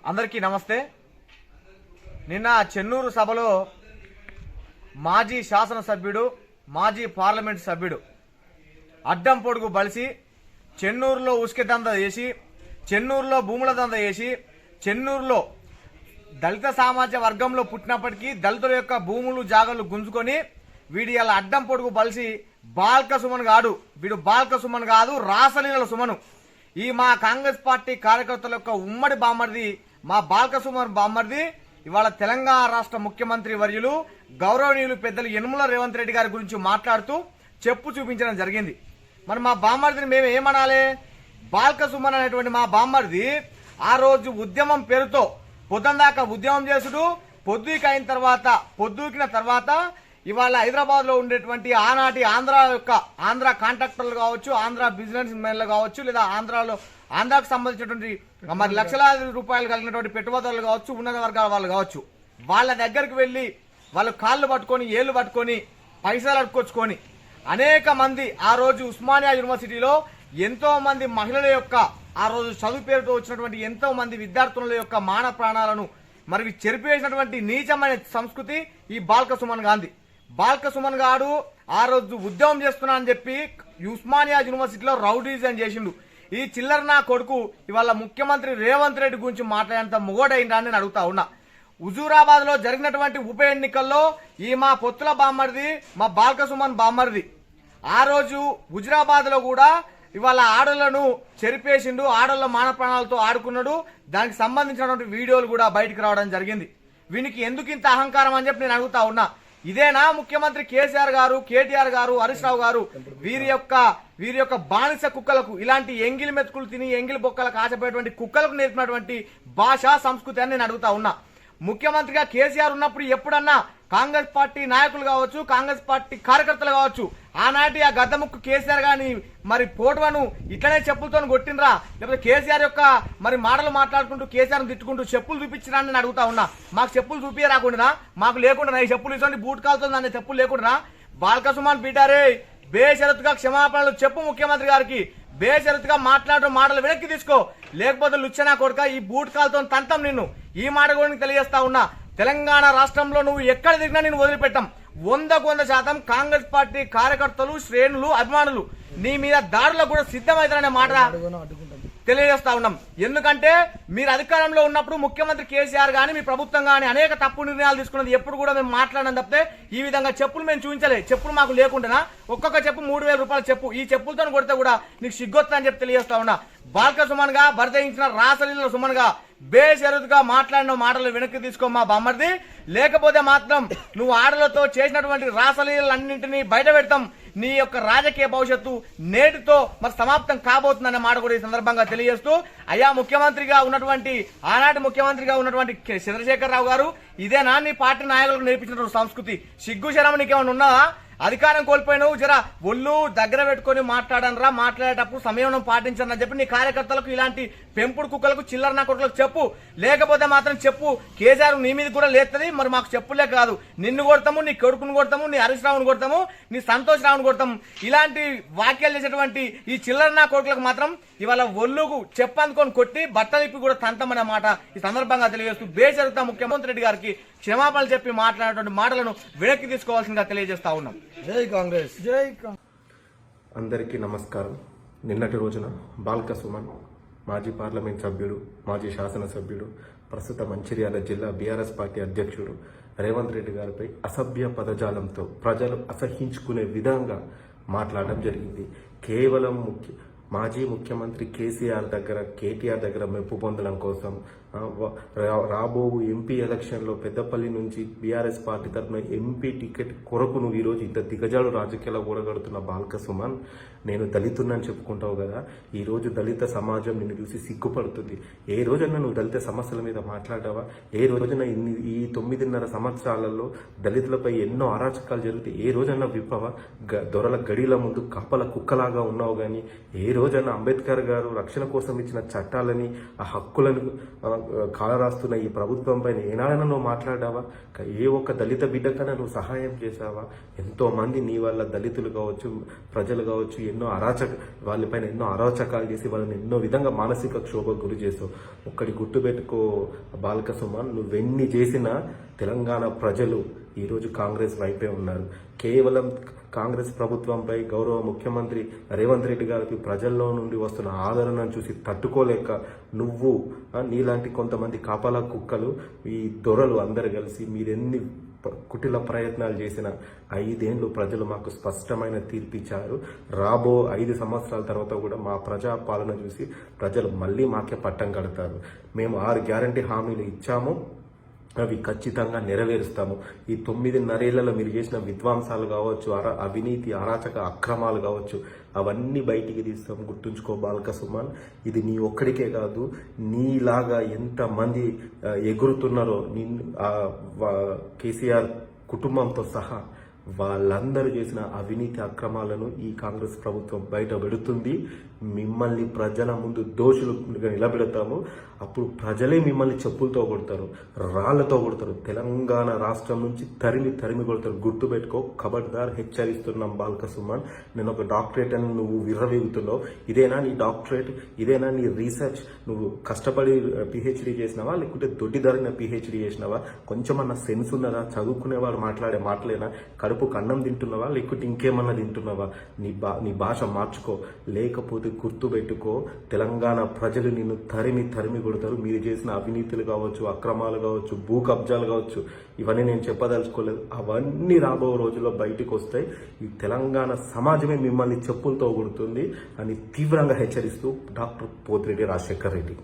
అందరికీ నమస్తే. నిన్న చెన్నూరు సభలో మాజీ శాసనసభ్యుడు మాజీ పార్లమెంట్ సభ్యుడు అడ్డం పొడుగు బలిసి చెన్నూరులో ఉసుక దంద చేసి చెన్నూరులో భూముల దంద చేసి చెన్నూరులో దళిత సామాజిక వర్గంలో పుట్టినప్పటికీ దళితుల యొక్క భూములు జాగలు గుంజుకొని వీడి అలా అడ్డం పొడుగు బలిసి బాల్క సుమన్ గాడు. వీడు బాల్క సుమన్ కాదు, రాసలీల సుమను. ఈ మా కాంగ్రెస్ పార్టీ కార్యకర్తల యొక్క ఉమ్మడి బామ్మర్ది మా బాల్క సుమన్ బామ్మర్ది ఇవాళ తెలంగాణ రాష్ట్ర ముఖ్యమంత్రి వర్యులు గౌరవనీయులు పెద్దలు యనుమల రేవంత్ రెడ్డి గారి గురించి మాట్లాడుతూ చెప్పు చూపించడం జరిగింది. మరి మా బామ్మర్దిని మేము ఏమనాలి? బాల్క సుమన్ అనేటువంటి మా బామ్మర్ది ఆ రోజు ఉద్యమం పేరుతో పొద్దుందాకా ఉద్యమం చేసుడు, పొద్దుకిన తర్వాత ఇవాళ హైదరాబాద్ లో ఉండేటువంటి ఆనాటి ఆంధ్ర కాంట్రాక్టర్లు కావచ్చు, ఆంధ్ర బిజినెస్ మెన్లు కావచ్చు, లేదా ఆంధ్రాకు సంబంధించినటువంటి మరి లక్షలాది రూపాయలు కలిగినటువంటి పెట్టుబడులు కావచ్చు, ఉన్నత వర్గాల వాళ్ళు కావచ్చు, వాళ్ళ దగ్గరికి వెళ్లి వాళ్ళు కాళ్ళు పట్టుకొని ఏళ్లు పట్టుకొని పైసలు అడుక్కొచ్చుకొని అనేక మంది ఆ రోజు ఉస్మానియా యూనివర్సిటీలో ఎంతో మంది మహిళల యొక్క ఆ రోజు చదువు పేరుతో వచ్చినటువంటి ఎంతో మంది విద్యార్థుల యొక్క మాన ప్రాణాలను మరి చెరిపేసినటువంటి నీచమైన సంస్కృతి ఈ బాల్క సుమన్ గాంధీ. బాల్క సుమన్ గారు ఆ రోజు ఉద్యమం చేస్తున్నా అని చెప్పి ఉస్మానియా యూనివర్సిటీలో రౌడీజం చేసిండు. ఈ చిల్లర నా కొడుకు ఇవాళ ముఖ్యమంత్రి రేవంత్ రెడ్డి గురించి మాట్లాడేంత మొగోడైందా అని నేను అడుగుతా ఉన్నా. హుజూరాబాద్ లో జరిగినటువంటి ఉప ఎన్నికల్లో ఈ మా పొత్తుల బామ్మర్ది మా బాల్క సుమన్ బామ్మర్ది ఆ రోజు హుజూరాబాద్ లో కూడా ఇవాళ ఆడళ్లను చెరిపేసిండు, ఆడళ్ల మాన ప్రాణాలతో ఆడుకున్నాడు. దానికి సంబంధించినటువంటి వీడియోలు కూడా బయటకు రావడం జరిగింది. వీనికి ఎందుకు ఇంత అహంకారం అని చెప్పి నేను అడుగుతా ఉన్నా. ఇదేనా ముఖ్యమంత్రి కేసీఆర్ గారు, కేటీఆర్ గారు, హరీష్ రావు గారు వీరి యొక్క బానిస కుక్కలకు, ఇలాంటి ఎంగిలి మెతుకులు తిని ఎంగిలి బొక్కలకు ఆశపడేటువంటి కుక్కలకు నేర్పినటువంటి భాషా సంస్కృతి అని నేను అడుగుతా ఉన్నా. ముఖ్యమంత్రిగా కేసీఆర్ ఉన్నప్పుడు ఎప్పుడన్నా కాంగ్రెస్ పార్టీ నాయకులు కావచ్చు, కాంగ్రెస్ పార్టీ కార్యకర్తలు కావచ్చు, ఆనాటి ఆ గద్దముక్కు కేసీఆర్ గాని మరి పోటువను ఇట్లనే చెప్పులతో కొట్టినరా, లేకపోతే కేసీఆర్ యొక్క మరి మాటలు మాట్లాడుకుంటూ కేసీఆర్ తిట్టుకుంటూ చెప్పులు చూపించినా నేను అడుగుతా ఉన్నా. మాకు చెప్పులు చూపియే రాకుండా, మాకు లేకుండా ఈ చెప్పులు ఇటువంటి బూట్ కాలుతో అనే చెప్పులు లేకుండా బాల్క సుమన్ పీటారే బేషరతుగా క్షమాపణలు చెప్పు ముఖ్యమంత్రి గారికి. బేషరతుగా మాట్లాడడం మాటలు వెనక్కి తీసుకో, లేకపోతే లుచ్చనా కొడుక ఈ బూట్ కాలుతో తంతం నిన్ను. ఈ మాట కూడా తెలియజేస్తా ఉన్నా. తెలంగాణ రాష్ట్రంలో నువ్వు ఎక్కడ దిగినా నేను వదిలిపెట్టాం. 100% కాంగ్రెస్ పార్టీ కార్యకర్తలు, శ్రేణులు, అభిమానులు నీ మీద దాడులకు కూడా సిద్ధమవుతారనే మాట తెలియజేస్తా ఉన్నాం. ఎందుకంటే మీరు అధికారంలో ఉన్నప్పుడు ముఖ్యమంత్రి కేసీఆర్ గాని మీ ప్రభుత్వం గాని అనేక తప్పు నిర్ణయాలు తీసుకున్నది ఎప్పుడు కూడా మేము మాట్లాడడం తప్పితే ఈ విధంగా చెప్పులు మేము చూపించలే. చెప్పులు మాకు లేకుండా ఒక్కొక్క చెప్పు 3,000 రూపాయల చెప్పు, ఈ చెప్పులతో కొడితే కూడా నీకు సిగ్గొస్తుందని చెప్పి తెలియజేస్తా ఉన్నా. బాల్క సుమన్ గా భర్తయించిన రాసలీల సుమన్ గా బేషరతుగా మాట్లాడిన మాటలు వెనక్కి తీసుకో మా బామ్మర్ది. లేకపోతే మాత్రం నువ్వు ఆడలతో చేసినటువంటి రాసలీలన్నింటినీ బయట పెడతాం. నీ యొక్క రాజకీయ భవిష్యత్తు నేటితో మరి సమాప్తం కాబోతుందనే మాట కూడా ఈ సందర్భంగా తెలియజేస్తూ, అయ్యా ముఖ్యమంత్రిగా ఉన్నటువంటి ఆనాటి ముఖ్యమంత్రిగా ఉన్నటువంటి చంద్రశేఖరరావు గారు ఇదేనా నీ పార్టీ నాయకులకు నేర్పించినటువంటి సంస్కృతి? సిగ్గు శరం నీకేమైనా ఉన్నదా? అధికారం కోల్పోయినావు, జర ఒళ్ళు దగ్గర పెట్టుకుని మాట్లాడనరా, మాట్లాడేటప్పుడు సమయం పాటించని చెప్పి నీ కార్యకర్తలకు ఇలాంటి పెంపుడు కుక్కలకు చిల్లర నా కొడుకులకు చెప్పు. లేకపోతే మాత్రం చెప్పు కేసీఆర్ నీ మీద కూడా లేస్తుంది. మరి మాకు చెప్పులే కాదు, నిన్ను కొడతాము, నీ కొడుకును కొడతాము, నీ హరీష్ రావును కొడతాము, నీ సంతోష్ రావును కొడతాము. ఇలాంటి వాక్యాలు చేసేటువంటి ఈ చిల్లర నా కొడుకులకు మాత్రం ఇవాళ ఒళ్ళుకు చెప్పందుకొని కొట్టి బట్టలు ఇప్పి కూడా తంతమనే మాట ఈ సందర్భంగా తెలియజేస్తూ బేషరతుగా ముఖ్యమంత్రి రెడ్డి గారికి క్షమాపణలు చెప్పి మాట్లాడినటువంటి మాటలను వెనక్కి తీసుకోవాల్సిందిగా తెలియజేస్తా ఉన్నాం. జై కాంగ్రెస్. జై అందరికీ నమస్కారం. నిన్నటి రోజున బాల్క సుమన్ మాజీ పార్లమెంట్ సభ్యుడు, మాజీ శాసనసభ్యుడు, ప్రస్తుత మంచిర్యాల జిల్లా బీఆర్ఎస్ పార్టీ అధ్యక్షుడు రేవంత్ రెడ్డి గారిపై అసభ్య పదజాలంతో ప్రజలు అసహించుకునే విధంగా మాట్లాడడం జరిగింది. కేవలం మాజీ ముఖ్యమంత్రి కేసీఆర్ దగ్గర, కేటీఆర్ దగ్గర మెప్పు పొందడం కోసం రాబో ఎంపీ ఎలక్షన్లో పెద్దపల్లి నుంచి బీఆర్ఎస్ పార్టీ తరఫున ఎంపీ టికెట్ కొరకు నువ్వు ఈరోజు ఇంత దిగజాడు రాజకీయాలు కూడగడుతున్న బాల్క సుమన్, నేను దళితున్నని చెప్పుకుంటావు కదా, ఈరోజు దళిత సమాజం నిన్ను చూసి సిగ్గుపడుతుంది. ఏ రోజన్నా నువ్వు దళిత సమస్యల మీద మాట్లాడావా? ఏ రోజున ఈ 9.5 సంవత్సరాలలో దళితులపై ఎన్నో అరాచకాలు జరిగితే ఏ రోజన్నా విప్పవా? దొరల గడిల ముందు కప్పల కుక్కలాగా ఉన్నావు కానీ ఏ రోజున అంబేద్కర్ గారు రక్షణ కోసం ఇచ్చిన చట్టాలని ఆ హక్కులను కాలరాస్తున్న ఈ ప్రభుత్వం పైన ఏనాడైనా నువ్వు మాట్లాడావా? ఏ ఒక్క దళిత బిడ్డకైనా నువ్వు సహాయం చేశావా? ఎంతో మంది నీ వల్ల దళితులు కావచ్చు, ప్రజలు కావచ్చు, వాళ్ళపైన ఎన్నో అరాచకాలు చేసి వాళ్ళని ఎన్నో విధంగా మానసిక క్షోభకు గురి చేసావు. ఒక్కడి గుర్తుపెట్టుకో బాల్క సుమన్, నువ్వెన్ని చేసినా తెలంగాణ ప్రజలు ఈరోజు కాంగ్రెస్ వైపే ఉన్నారు. కేవలం కాంగ్రెస్ ప్రభుత్వంపై గౌరవ ముఖ్యమంత్రి రేవంత్ రెడ్డి గారికి ప్రజల్లో నుండి వస్తున్న ఆదరణను చూసి తట్టుకోలేక నువ్వు నీలాంటి కొంతమంది కాపలా కుక్కలు, ఈ దొరలు అందరు కలిసి మీరెన్ని కుటిల ప్రయత్నాలు చేసిన 5 ఏళ్ళు ప్రజలు మాకు స్పష్టమైన తీర్పిచ్చారు. రాబో 5 సంవత్సరాల తర్వాత కూడా మా ప్రజా పాలన చూసి ప్రజలు మళ్ళీ మాకే పట్టం కడతారు. మేము 6 గ్యారంటీ హామీలు ఇచ్చాము, అవి ఖచ్చితంగా నెరవేరుస్తాము. ఈ 9.5 ఏళ్లలో మీరు చేసిన విధ్వంసాలు కావచ్చు, అవినీతి, అరాచక అక్రమాలు కావచ్చు, అవన్నీ బయటికి తీస్తాం. గుర్తుంచుకో బాల్క సుమన్, ఇది నీ ఒక్కడికే కాదు, నీలాగా ఎంతమంది ఎగురుతున్నారో కేసీఆర్ కుటుంబంతో సహా వాళ్ళందరూ చేసిన అవినీతి అక్రమాలను ఈ కాంగ్రెస్ ప్రభుత్వం బయట పెడుతుంది. మిమ్మల్ని ప్రజల ముందు దోషులుగా నిలబెడతాము. అప్పుడు ప్రజలే మిమ్మల్ని చెప్పులతో కొడతారు, రాళ్లతో కొడతారు. తెలంగాణ రాష్ట్రం నుంచి తరిమి కొడతారు. గుర్తుపెట్టుకో, ఖబర్దార్, హెచ్చరిస్తున్నాం బాల్క సుమన్. నేను ఒక డాక్టరేట్ అని నువ్వు విర్రవీగుతున్నావు. ఇదేనా నీ డాక్టరేట్? ఇదేనా నీ రీసెర్చ్? నువ్వు కష్టపడి పిహెచ్డీ చేసినావా, లేకుంటే దొడ్డిదారిన పిహెచ్డీ చేసినావా? కొంచెమన్నా సెన్స్ ఉన్నదా? చదువుకునేవాడు మాట్లాడే మాటలేనా? కడుపుకు అన్నం తింటున్నావా, లేకుంటే ఇంకేమన్నా తింటున్నావా? నీ భాష మార్చుకో. లేకపోతే గుర్తుపెట్టుకో, తెలంగాణ ప్రజలు నిన్ను తరిమి కొడతారు. మీరు చేసిన అవినీతులు కావచ్చు, అక్రమాలు కావచ్చు, భూ కబ్జాలు కావచ్చు, ఇవన్నీ నేను చెప్పదలుచుకోలేదు. అవన్నీ రాబో రోజుల్లో బయటకు వస్తాయి. ఈ తెలంగాణ సమాజమే మిమ్మల్ని చెప్పులతో కొడుతుంది అని తీవ్రంగా హెచ్చరిస్తూ డాక్టర్ పోతిరెడ్డి రాజశేఖర్ రెడ్డి.